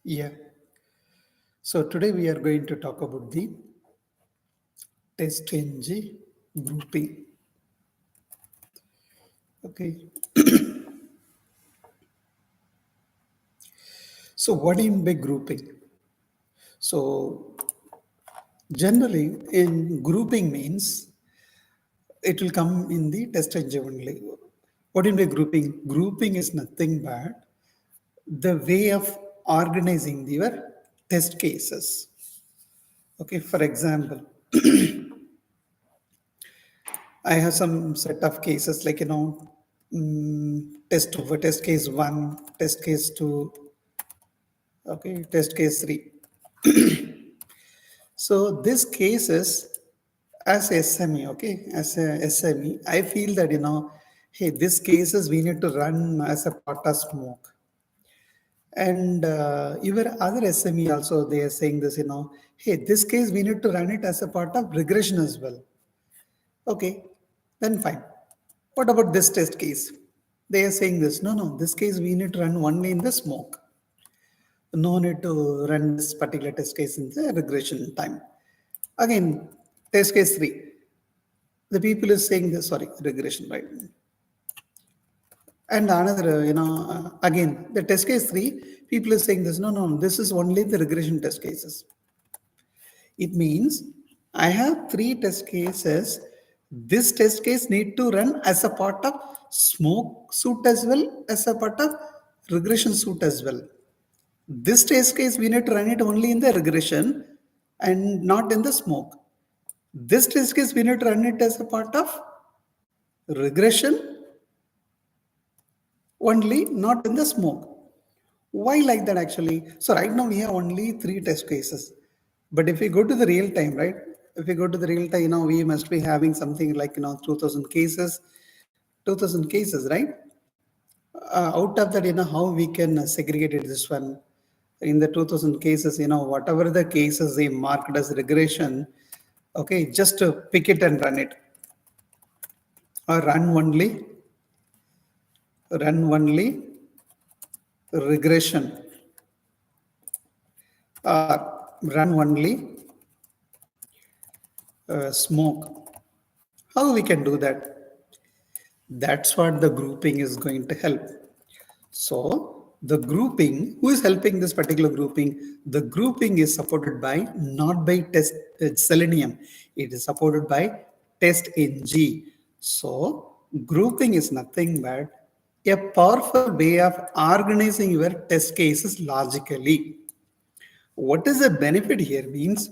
Yeah. So today we are going to talk about the TestNG grouping. Okay. So what do you mean by grouping? So generally in grouping means it will come in the TestNG only. What do you mean by grouping? Grouping is nothing but the way of organizing your test cases. Okay. For example, I have some set of cases like, test case one, test case two, okay, test case three. So this cases as SME, okay, as a SME, I feel that, hey, this cases we need to run as a part of smoke. And even other SME also, they are saying this, hey, this case we need to run it as a part of regression as well. Okay, then fine. What about this test case? They are saying this. No, this case we need to run only in the smoke. No need to run this particular test case in the regression time. Again, test case three. The people is saying this, sorry, regression, right? And another, again, the test case three, people is saying this. No, this is only the regression test cases. It means I have three test cases. This test case need to run as a part of smoke suit as well as a part of regression suit as well. This test case we need to run it only in the regression and not in the smoke. This test case we need to run it as a part of regression only, not in the smoke. Why like that actually? So right now we have only three test cases. But if we go to the real time, right? If we go to the real time, we must be having something like, 2000 cases, right? Out of that, how we can segregate it this one. In the 2000 cases, whatever the cases they marked as regression, okay, just pick it and run it. Or run only regression. Run only smoke. How we can do that? That's what the grouping is going to help. So the grouping, who is helping this particular grouping? The grouping is supported by, not by test Selenium. It is supported by TestNG. So grouping is nothing but a powerful way of organizing your test cases logically. What is the benefit here means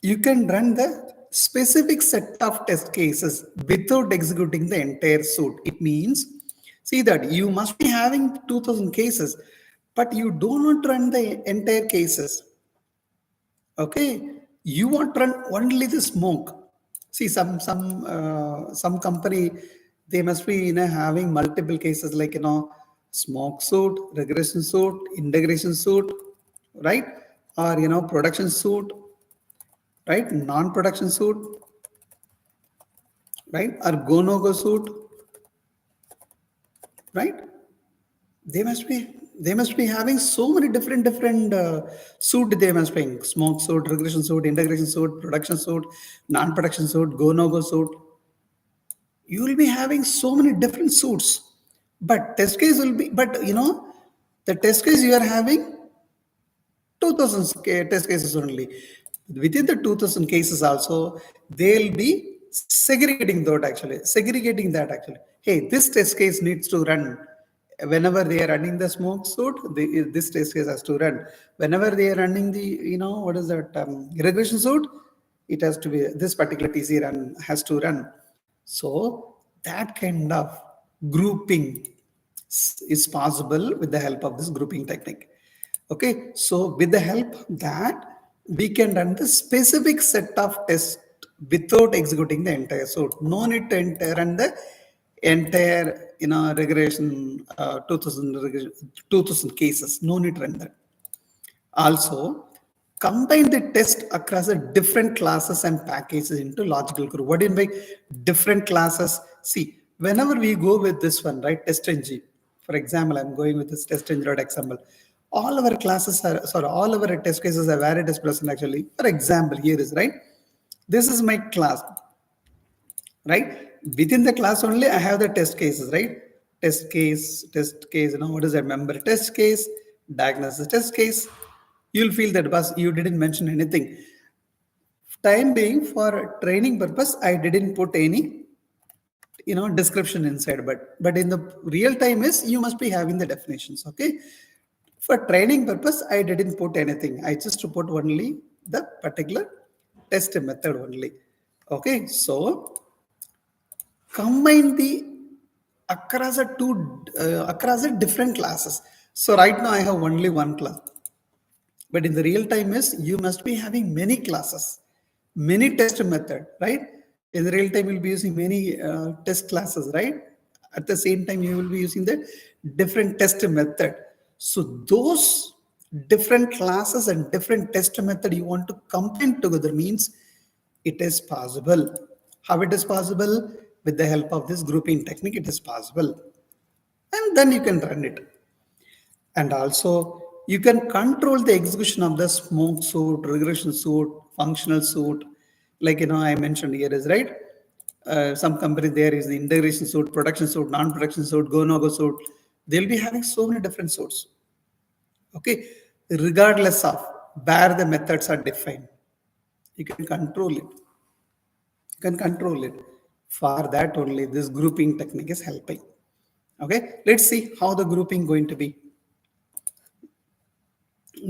you can run the specific set of test cases without executing the entire suite. It means, see that you must be having 2000 cases, but you do not run the entire cases. Okay, you want to run only the smoke. See, some company, they must be having multiple cases like smoke suit, regression suit, integration suit, right? Or production suit, right? Non-production suit, right? Or go-no-go suit, right? They must be having so many different suit. They must be smoke suit, regression suit, integration suit, production suit, non-production suit, go-no-go suit. You will be having so many different suits, but test case will be. But the test case you are having 2000 test cases only. Within the 2000 cases also, they'll be segregating that actually. Hey, this test case needs to run. Whenever they are running the smoke suit, this test case has to run. Whenever they are running the, what is that, regression suit, it has to be, this particular TC run has to run. So that kind of grouping is possible with the help of this grouping technique. Okay, so with the help of that, we can run the specific set of tests without executing the entire suite. No need to run the entire, regression 2000 cases. No need to run that. Also, combine the test across the different classes and packages into logical group. What do you mean by different classes? See, whenever we go with this one, right, TestNG. For example, I'm going with this TestNG example. all our classes are, sorry, all our test cases are where it is present actually. For example, here is, right? This is my class, right? Within the class only, I have the test cases, right? Test case, what is that? Member test case, diagnosis test case. You'll feel that, boss, you didn't mention anything. Time being, for training purpose, I didn't put any, description inside, but in the real time is you must be having the definitions, okay? For training purpose, I didn't put anything. I just put only the particular test method only. Okay, so combine the across the different classes. So right now I have only one class, but in the real time is you must be having many classes, many test method, right? In the real time you'll be using many test classes, right? At the same time you will be using the different test method. So those different classes and different test method you want to combine together means it is possible. How it is possible? With the help of this grouping technique, it is possible. And then you can run it. And also, you can control the execution of the smoke suit, regression suit, functional suit. Like, I mentioned here is, right? Some company there is the integration suit, production suit, non-production suit, go-no-go suit. They'll be having so many different suits. Okay, regardless of where the methods are defined, you can control it. You can control it. For that only, this grouping technique is helping. Okay, let's see how the grouping going to be.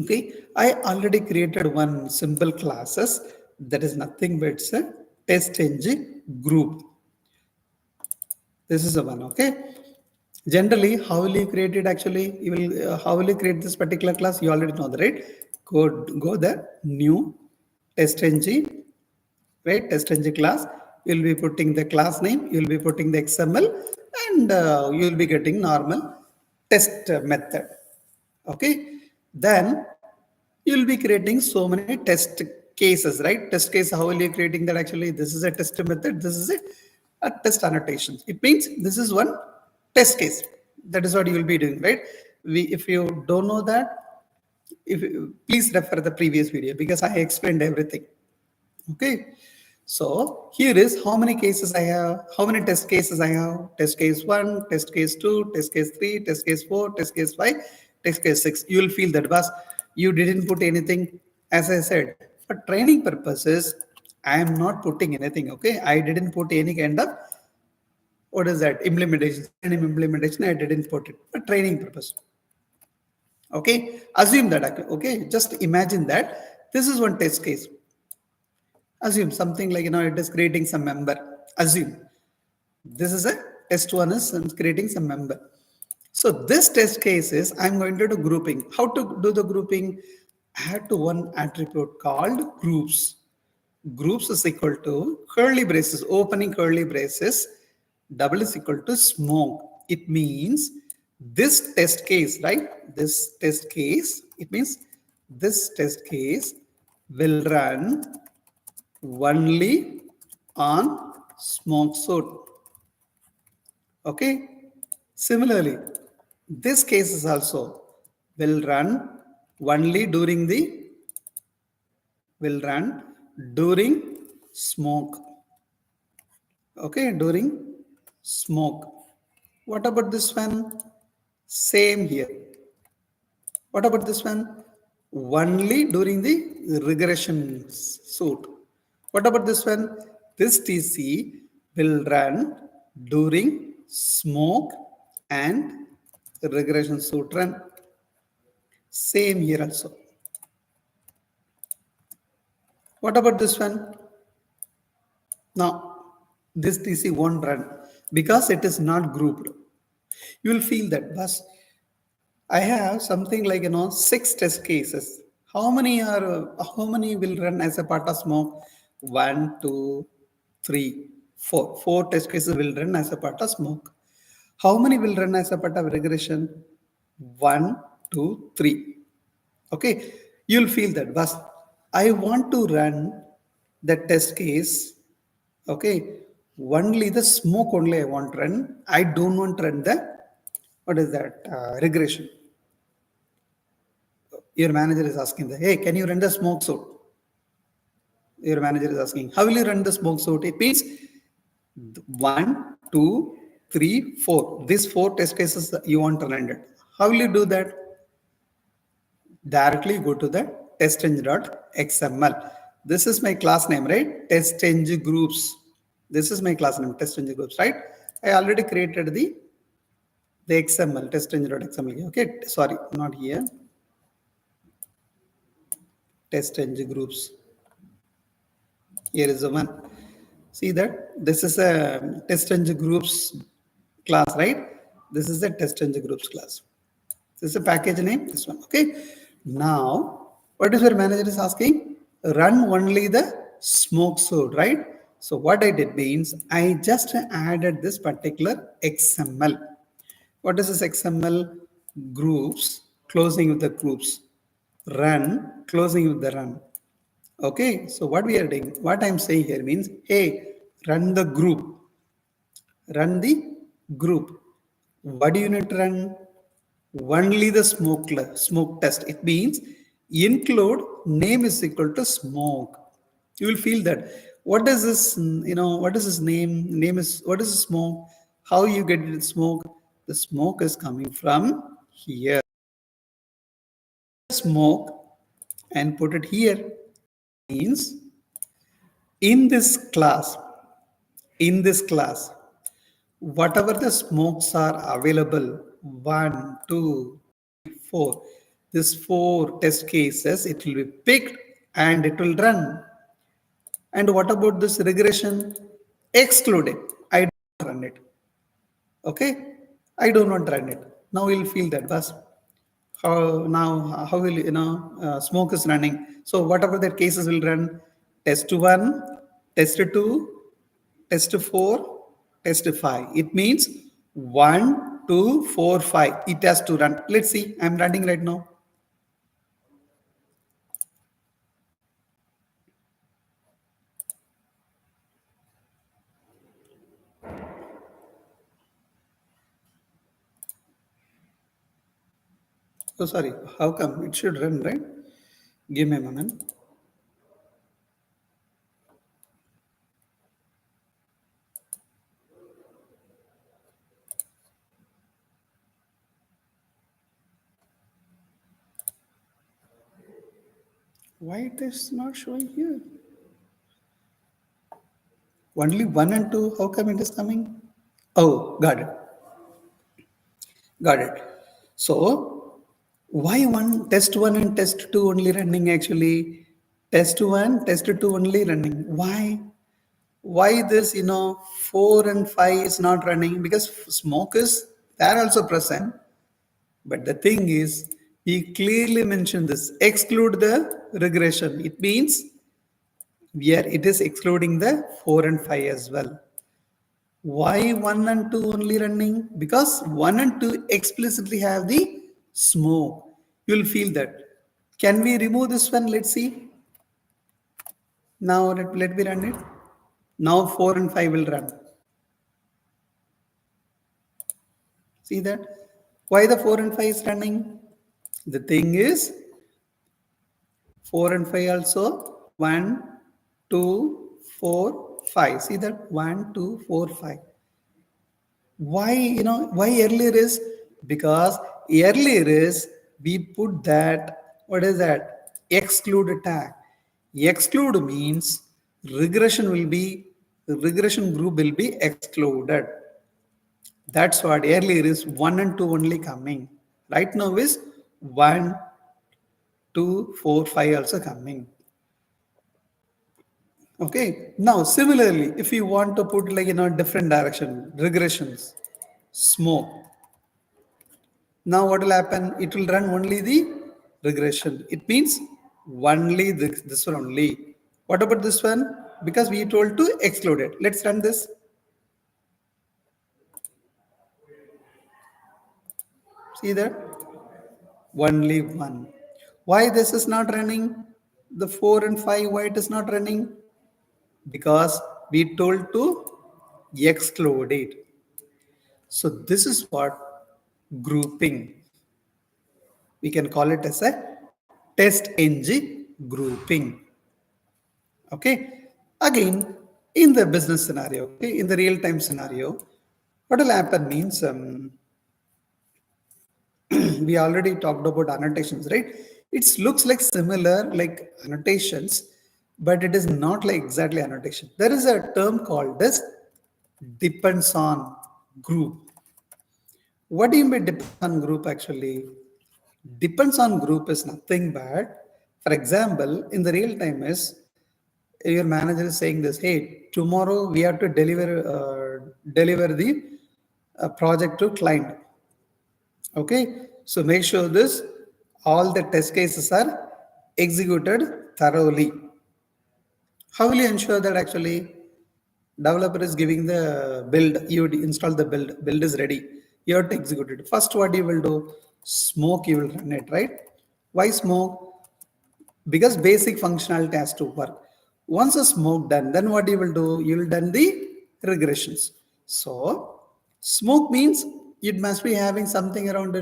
Okay, I already created one simple classes that is nothing but it's a TestNG group. This is the one. Okay. Generally, how will you create it? Actually, you will. How will you create this particular class? You already know that, right? Go the new TestNG, right? TestNG class. You'll be putting the class name. You'll be putting the XML, and you'll be getting normal test method. Okay. Then you'll be creating so many test cases, right? Test case, how will you creating that? Actually, this is a test method. This is a test annotation. It means this is one test case. That is what you will be doing, right? If you don't know that, please refer the previous video because I explained everything. Okay. So here is how many cases I have, how many test cases I have. Test case 1, test case 2, test case 3, test case 4, test case 5, test case 6. You will feel that, was you didn't put anything. As I said, for training purposes, I am not putting anything. Okay, I didn't put any kind of, what is that, implementation, implementation. I didn't put it for training purpose. Okay, assume that. Okay, just imagine that this is one test case. Assume something like, it is creating some member. Assume this is a test one is creating some member. So this test case is I'm going to do grouping. How to do the grouping? Add to one attribute called groups. Groups is equal to curly braces, opening curly braces, double is equal to smoke. It means this test case, right? This test case, it means this test case will run only on smoke suit. Okay. Similarly, this case is also will run only during smoke. Okay, during smoke. What about this one? Same here. What about this one? Only during the regression suit. What about this one? This TC will run during smoke and regression suit run. Same here also. What about this one? Now, this TC won't run because it is not grouped. You will feel that, bus. I have something like 6 test cases. How many will run as a part of smoke? 1, 2, 3, 4. 4 test cases will run as a part of smoke. How many will run as a part of regression? 1, 2, 3. Okay, you'll feel that, but I want to run the test case. Okay, only the smoke only I want to run. I don't want to run the, what is that, regression. Your manager is asking that, hey, can you run the smoke suit? Your manager is asking, how will you run the smoke suit? It means 1, 2, 3, 4. These 4 test cases you want to run it. How will you do that? Directly go to the testng.xml. This is my class name, right? TestNG groups. This is my class name, TestNG groups, right? I already created the XML, testng.xml. Okay, sorry, not here. TestNG groups. Here is the one. See that? This is a TestNG groups class, right? This is the TestNG groups class. This is a package name, this one. Okay. Now, what is your manager is asking? Run only the smoke suit, right? So what I did means I just added this particular XML. What is this XML? Groups, closing with the groups. Run, closing with the run. Okay, so what we are doing, what I'm saying here means, hey, run the group. Run the group. What do you need to run? Only the smoke test. It means include name is equal to smoke. You will feel that. What is this? What is this name? Name is what is the smoke? How you get it smoke? The smoke is coming from here. Smoke and put it here means in this class. In this class, whatever the smokes are available, 1, 2, 4, this 4 test cases, it will be picked and it will run. And what about this regression? Exclude it. I don't run it. Okay? I do not run it. Now we'll feel that bus. How will smoke is running. So whatever that cases will run, test 1, test 2, test 4, test 5. It means 1, 2, 4, 5. It has to run. Let's see. I'm running right now. Oh, sorry. How come? It should run, right? Give me a moment. Why it is not showing here? Only 1 and 2. How come it is coming? Oh, got it. Got it. So, why test 1 and test 2 only running actually? Test 1, test 2 only running. Why? Why this, 4 and 5 is not running? Because smoke is there also present. But the thing is, we clearly mentioned this. Exclude the regression. It means it is excluding the 4 and 5 as well. Why 1 and 2 only running? Because 1 and 2 explicitly have the smoke. You'll feel that. Can we remove this one? Let's see. Now let me run it. Now 4 and 5 will run. See that? Why the 4 and 5 is running? The thing is 4 and 5 also 1, 2, 4, 5. See that? 1, 2, 4, 5. Why earlier is? Because earlier is we put that, what is that? Exclude tag. Exclude means regression group will be excluded. That's what earlier is 1 and 2 only coming. Right now is 1, 2, 4, 5 also coming. Okay. Now similarly, if you want to put different direction, regressions, smoke. Now what will happen? It will run only the regression. It means only this one only. What about this one? Because we told to exclude it. Let's run this. See that? Only one. Why this is not running? The 4 and 5, why it is not running? Because we told to exclude it. So this is what grouping. We can call it as a TestNG grouping. Okay. Again, in the business scenario, okay, in the real-time scenario, what will happen means we already talked about annotations, right? It looks like similar like annotations, but it is not like exactly annotation. There is a term called as depends on group. What do you mean depends on group actually? Depends on group is nothing but, for example, in the real time is your manager is saying this, hey, tomorrow we have to deliver the project to client. Okay, so make sure this all the test cases are executed thoroughly. How will you ensure that actually developer is giving the build, you install the build is ready, you have to execute it. First, what you will do? Smoke, you will run it, right? Why smoke? Because basic functionality has to work. Once a smoke done, then what you will do? You will done the regressions. So smoke means it must be having something around,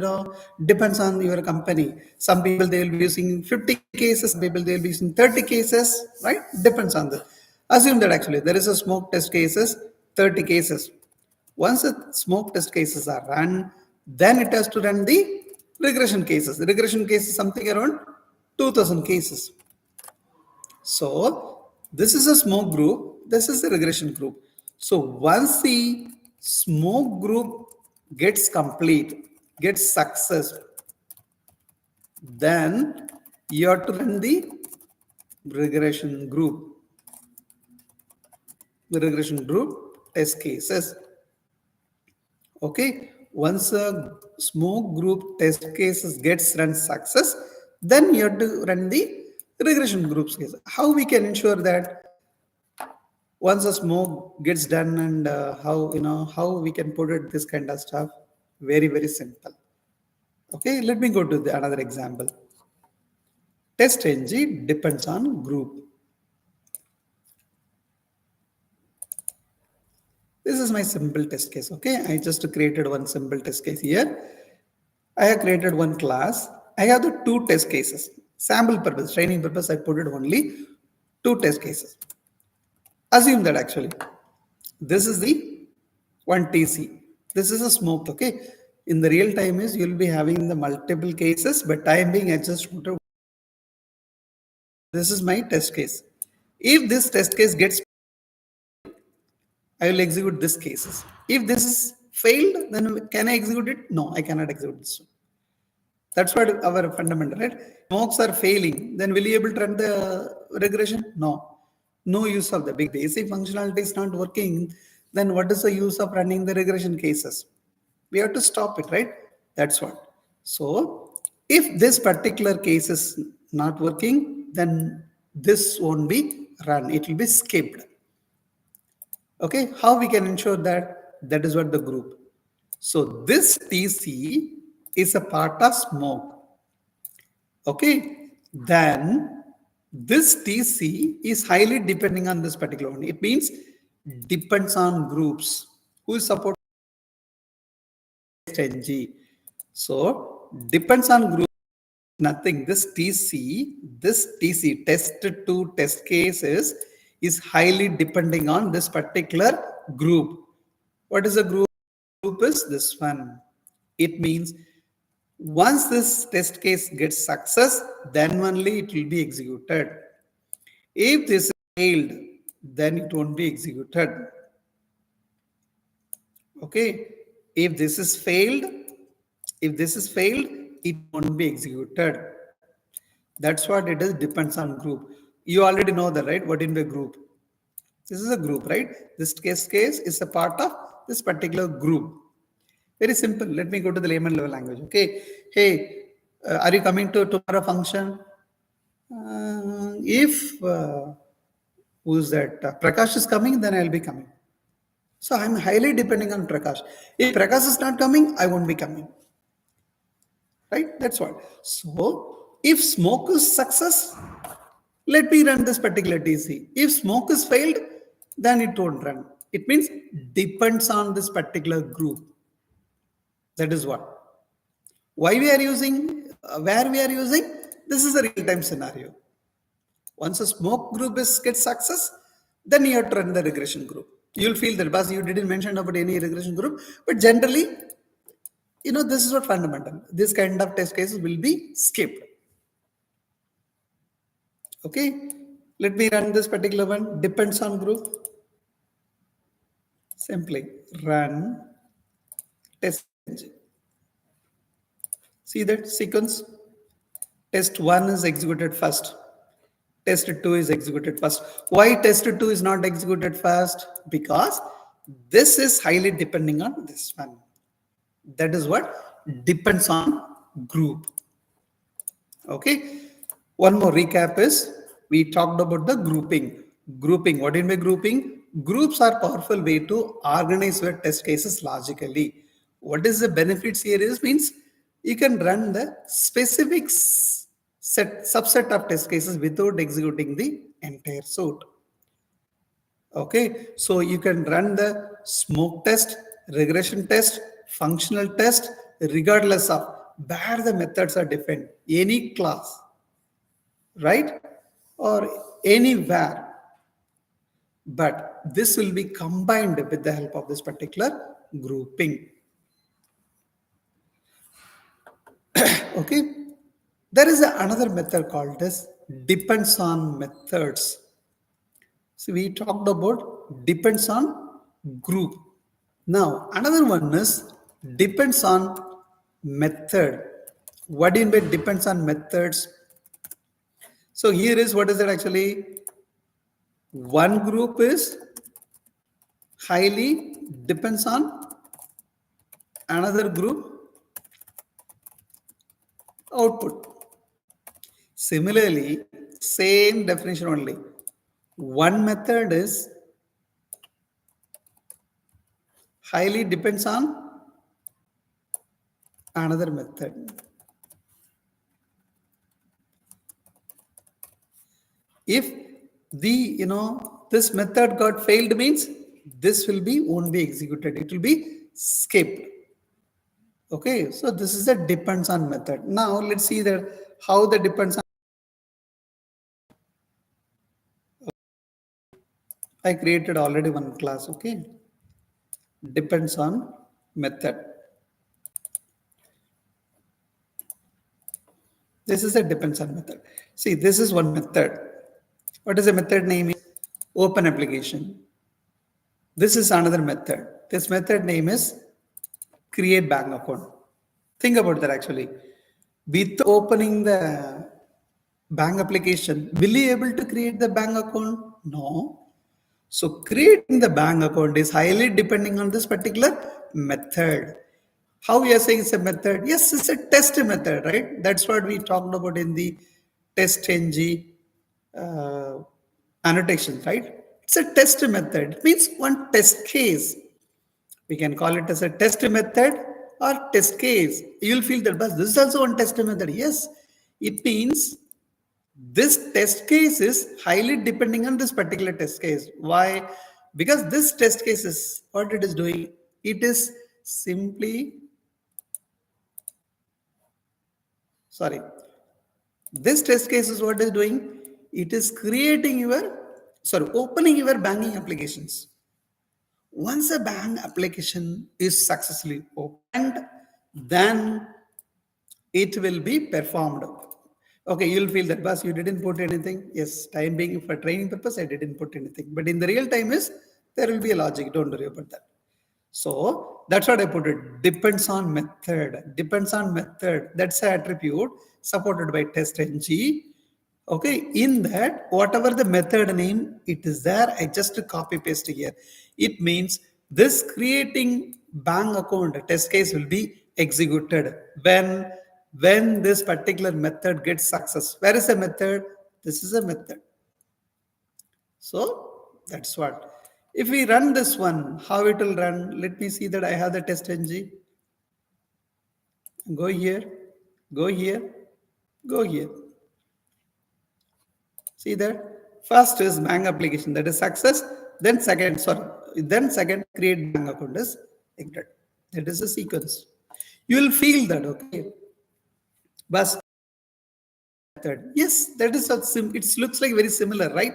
depends on your company. Some people they will be using 50 cases, some people they will be using 30 cases, right? Depends on the. Assume that actually there is a smoke test cases, 30 cases. Once the smoke test cases are run, then it has to run the regression cases. The regression case is something around 2000 cases. So this is a smoke group, this is a regression group. So once the smoke group gets complete, gets success, then you have to run the regression group, test cases. Okay, once a smoke group test cases gets run success, then you have to run the regression groups case. How we can ensure that once the smoke gets done, and how we can put it this kind of stuff? Very simple. Okay, let me go to another example. TestNG depends on group. This is my simple test case. Okay, I just created one simple test case here. I have created one class. I have the two test cases. Sample purpose, training purpose, I put it only two test cases. Assume that actually this is the one TC. This is a smoke. Okay, in the real time is you'll be having the multiple cases, but time being I just put a, this is my test case. If this test case gets, I will execute this cases. If this is failed, then can I execute it? No, I cannot execute this. That's what our fundamental, right? Smokes are failing, then will you able to run the regression? No. No use of the big basic functionality is not working. Then what is the use of running the regression cases? We have to stop it, right? That's what. So if this particular case is not working, then this won't be run. It will be skipped. Okay, how we can ensure that? That is what the group. So this TC is a part of smoke. Okay, then this TC is highly depending on this particular one. It means depends on groups. Who is supporting TestNG? So depends on group. Nothing. This TC test to test cases is highly depending on this particular group. What is a group? Group is this one. It means once this test case gets success, then only it will be executed. If this failed, then it won't be executed. Okay. If this is failed, it won't be executed. That's what it is, depends on group. You already know that, right? What in the group? This is a group, right? This case is a part of this particular group. Very simple. Let me go to the layman level language. Okay. Hey, are you coming to tomorrow function? If who's that? Prakash is coming, then I'll be coming. So I'm highly depending on Prakash. If Prakash is not coming, I won't be coming. Right? That's what. So if smoke is success, let me run this particular TC. If smoke is failed, then it won't run. It means depends on this particular group. That is what. Why we are using, where we are using? this is a real-time scenario. Once a smoke group gets success, then you have to run the regression group. You'll feel that, boss, you didn't mention about any regression group, but generally, this is what fundamental. This kind of test cases will be skipped. Okay, let me run this particular one. Depends on group. Simply run TestNG. See that sequence? Test 1 is executed first. Test 2 is executed first. Why test 2 is not executed first? Because this is highly depending on this one. That is what depends on group. Okay. One more recap is we talked about the grouping. Grouping. What do you mean by grouping? Groups are powerful way to organize your test cases logically. What is the benefits here is means you can run the specific subset of test cases without executing the entire suite. Okay, so you can run the smoke test, regression test, functional test, regardless of where the methods are defined, any class, right? Or anywhere. But this will be combined with the help of this particular grouping. Okay, there is another method called as depends on methods. So we talked about depends on group. Now, another one is depends on method. What do you mean by depends on methods? So here is what is it actually? One group is highly depends on another group output. Similarly, same definition only. One method is highly depends on another method. If this method got failed means this won't be executed, it will be skipped. Okay, so this is a depends on method. Now let's see that how the depends on. I created already one class. Okay, depends on method. This is a depends on method. See, this is one method. What is the method name? Open application. This is another method. This method name is create bank account. Think about that actually. With opening the bank application, will you able to create the bank account? No. So creating the bank account is highly depending on this particular method. How we are saying it's a method? Yes, it's a test method, right? That's what we talked about in the TestNG annotations, right? It's a test method. It means one test case. We can call it as a test method or test case. You'll feel that, but this is also one test method. Yes, it means this test case is highly depending on this particular test case. Why? Because this test case is what it is doing. It is simply, sorry, this test case is what it is doing. It is creating opening your banking applications. Once a bank application is successfully opened, then it will be performed. Okay, you'll feel that, boss, you didn't put anything. Yes, time being for training purpose, I didn't put anything. But in the real time is, there will be a logic. Don't worry about that. So that's what I put it. Depends on method. Depends on method. That's an attribute supported by TestNG. Okay, in that, whatever the method name it is there, I just copy paste here. It means this creating bank account test case will be executed when this particular method gets success. Where is the method? This is a method. So that's what. If we run this one, how it will run? Let me see that I have the TestNG. Go here, go here, go here. See that? First is bank application, that is success. Then second create bank account is executed. That is a sequence. You will feel that, okay? But method. Yes, that is such it looks like very similar, right?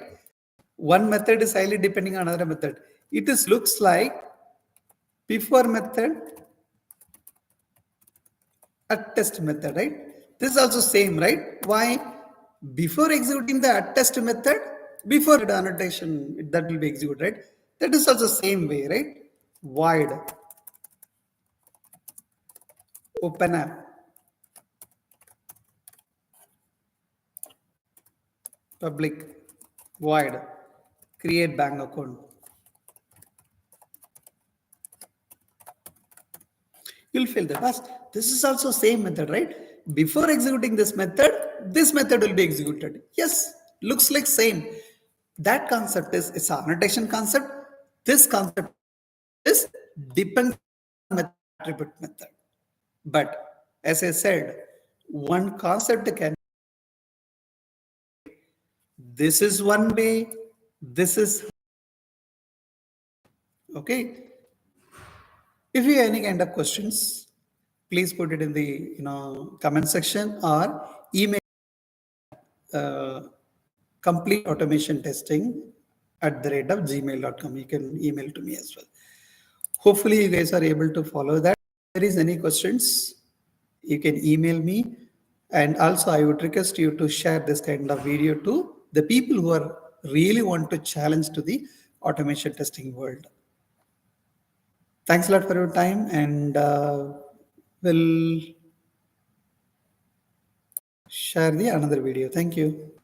One method is highly depending on another method. It is looks like before method, attest method, right? This is also same, right? Why? Before executing the attest method, before the annotation that will be executed, right? That is also same way, right? Void open app public void create bank account. You'll feel that. This is also same method, right? Before executing this method will be executed. Yes, looks like same. That concept is it's an annotation concept. This concept is depends on method attribute method. But as I said, one concept can this is one way, this is okay. If you have any kind of questions, please put it in the comment section or email complete automation testing at the rate of gmail.com. You can email to me as well. Hopefully you guys are able to follow that. If there is any questions, you can email me. And also I would request you to share this kind of video to the people who are really want to challenge to the automation testing world. Thanks a lot for your time, and we'll share the another video. Thank you.